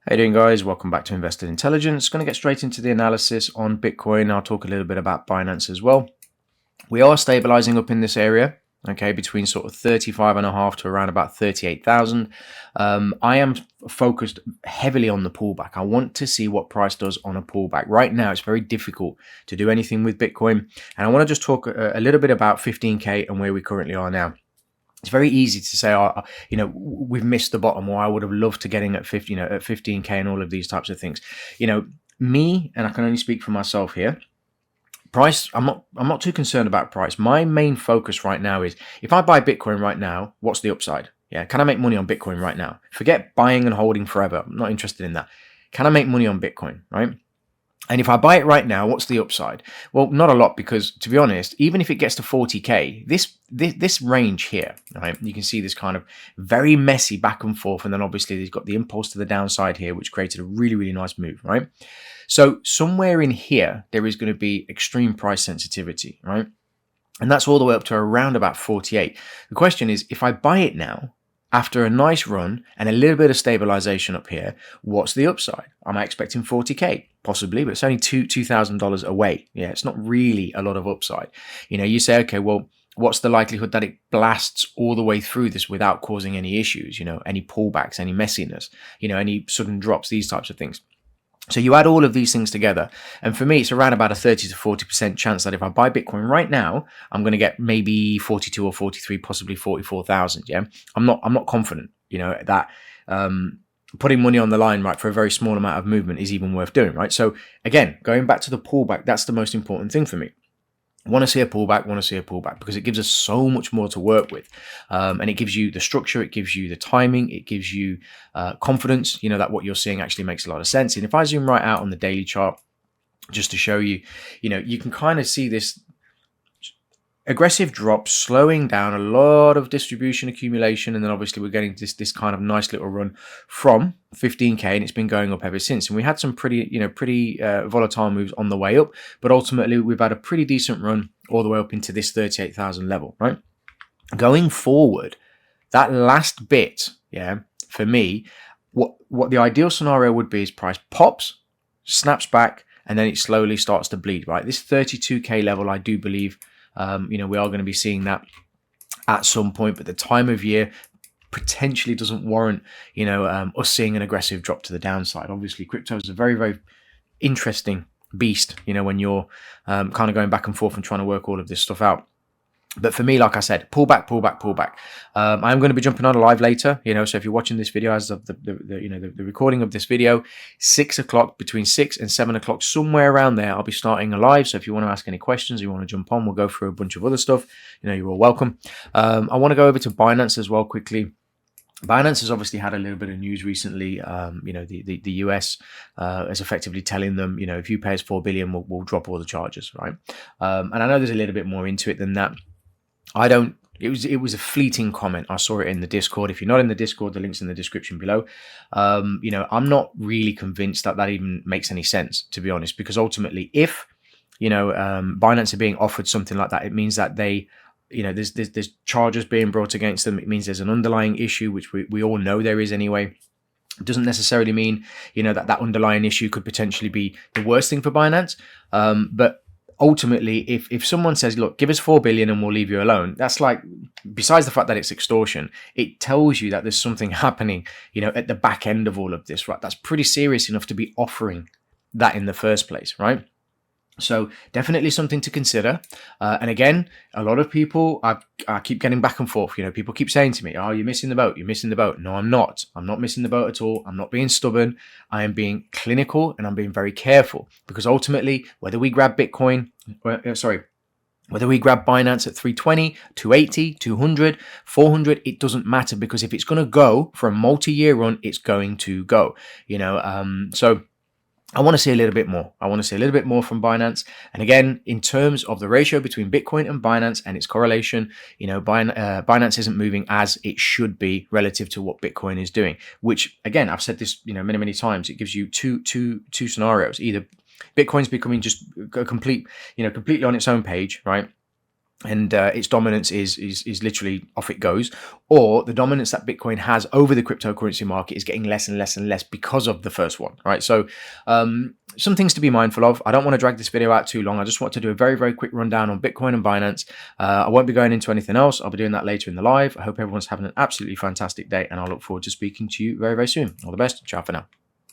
How you doing, guys? Welcome back to Invested Intelligence. Going to get straight into the analysis on Bitcoin. I'll talk a little bit about Binance as well. We are stabilizing up in this area, okay, between sort of 35.5 to around about 38,000. I am focused heavily on the pullback. I want to see what price does on a pullback. Right now, it's very difficult to do anything with Bitcoin. And I want to just talk a little bit about 15K and where we currently are now. It's very easy to say, we've missed the bottom, or I would have loved to get in at 50, at 15K and all of these types of things. Me, and I can only speak for myself here. Price, I'm not too concerned about price. My main focus right now is, if I buy Bitcoin right now, what's the upside? Yeah, can I make money on Bitcoin right now? Forget buying and holding forever. I'm not interested in that. Can I make money on Bitcoin, right? And if I buy it right now, what's the upside? Well, not a lot, because to be honest, even if it gets to 40K, this range here, right? You can see this kind of very messy back and forth, and then obviously they've got the impulse to the downside here, which created a really, really nice move, right? So somewhere in here, there is going to be extreme price sensitivity, right? And that's all the way up to around about 48. The question is, if I buy it now, after a nice run and a little bit of stabilization up here, what's the upside? Am I expecting 40K? Possibly, but it's only $2,000 away. Yeah, it's not really a lot of upside. You say, okay, well, what's the likelihood that it blasts all the way through this without causing any issues, any pullbacks, any messiness, any sudden drops, these types of things. So you add all of these things together, and for me, it's around about a 30 to 40% chance that if I buy Bitcoin right now, I'm going to get maybe 42 or 43, possibly 44,000. Yeah, I'm not confident, that putting money on the line, right, for a very small amount of movement is even worth doing, right? So again, going back to the pullback, that's the most important thing for me. Want to see a pullback, because it gives us so much more to work with, and it gives you the structure, it gives you the timing, it gives you confidence, that what you're seeing actually makes a lot of sense. And if I zoom right out on the daily chart, just to show you, you can kind of see this aggressive drop slowing down, a lot of distribution accumulation, and then obviously we're getting this kind of nice little run from 15K, and it's been going up ever since. And we had some pretty volatile moves on the way up, but ultimately we've had a pretty decent run all the way up into this 38,000 level, right? Going forward, that last bit, for me, what the ideal scenario would be is price pops, snaps back, and then it slowly starts to bleed, right? This 32K level, I do believe, we are going to be seeing that at some point, but the time of year potentially doesn't warrant, us seeing an aggressive drop to the downside. Obviously, crypto is a very, very interesting beast, when you're kind of going back and forth and trying to work all of this stuff out. But for me, like I said, pullback. I'm going to be jumping on a live later, so if you're watching this video as of the recording of this video, 6 o'clock, between 6 and 7 o'clock, somewhere around there, I'll be starting a live. So if you want to ask any questions, you want to jump on, we'll go through a bunch of other stuff. You're all welcome. I want to go over to Binance as well quickly. Binance has obviously had a little bit of news recently. The US is effectively telling them, if you pay us $4 billion, we'll drop all the charges, right? And I know there's a little bit more into it than that. It was a fleeting comment. I saw it in the Discord. If you're not in the Discord, the link's in the description below. I'm not really convinced that even makes any sense, to be honest, because ultimately, if Binance are being offered something like that, it means that they, there's charges being brought against them. It means there's an underlying issue, which we all know there is anyway. It doesn't necessarily mean that underlying issue could potentially be the worst thing for Binance, but ultimately, if someone says, look, give us $4 billion and we'll leave you alone, that's like, besides the fact that it's extortion, it tells you that there's something happening, at the back end of all of this, right? That's pretty serious enough to be offering that in the first place, right? So definitely something to consider. And again, a lot of people, I keep getting back and forth. People keep saying to me, oh, you're missing the boat. You're missing the boat. No, I'm not. I'm not missing the boat at all. I'm not being stubborn. I am being clinical, and I'm being very careful, because ultimately, whether we grab whether we grab Binance at 320, 280, 200, 400, it doesn't matter, because if it's going to go for a multi-year run, it's going to go, so I want to see a little bit more. I want to see a little bit more from Binance. And again, in terms of the ratio between Bitcoin and Binance and its correlation, Binance isn't moving as it should be relative to what Bitcoin is doing, which again, I've said this, many, many times. It gives you two scenarios. Either Bitcoin's becoming just completely on its own page, right? and its dominance is literally off it goes, or the dominance that Bitcoin has over the cryptocurrency market is getting less and less and less because of the first one, right? So some things to be mindful of. I don't want to drag this video out too long. I just want to do a very, very quick rundown on Bitcoin and Binance. I won't be going into anything else. I'll be doing that later in the live. I hope everyone's having an absolutely fantastic day, and I look forward to speaking to you very, very soon. All the best. Ciao for now.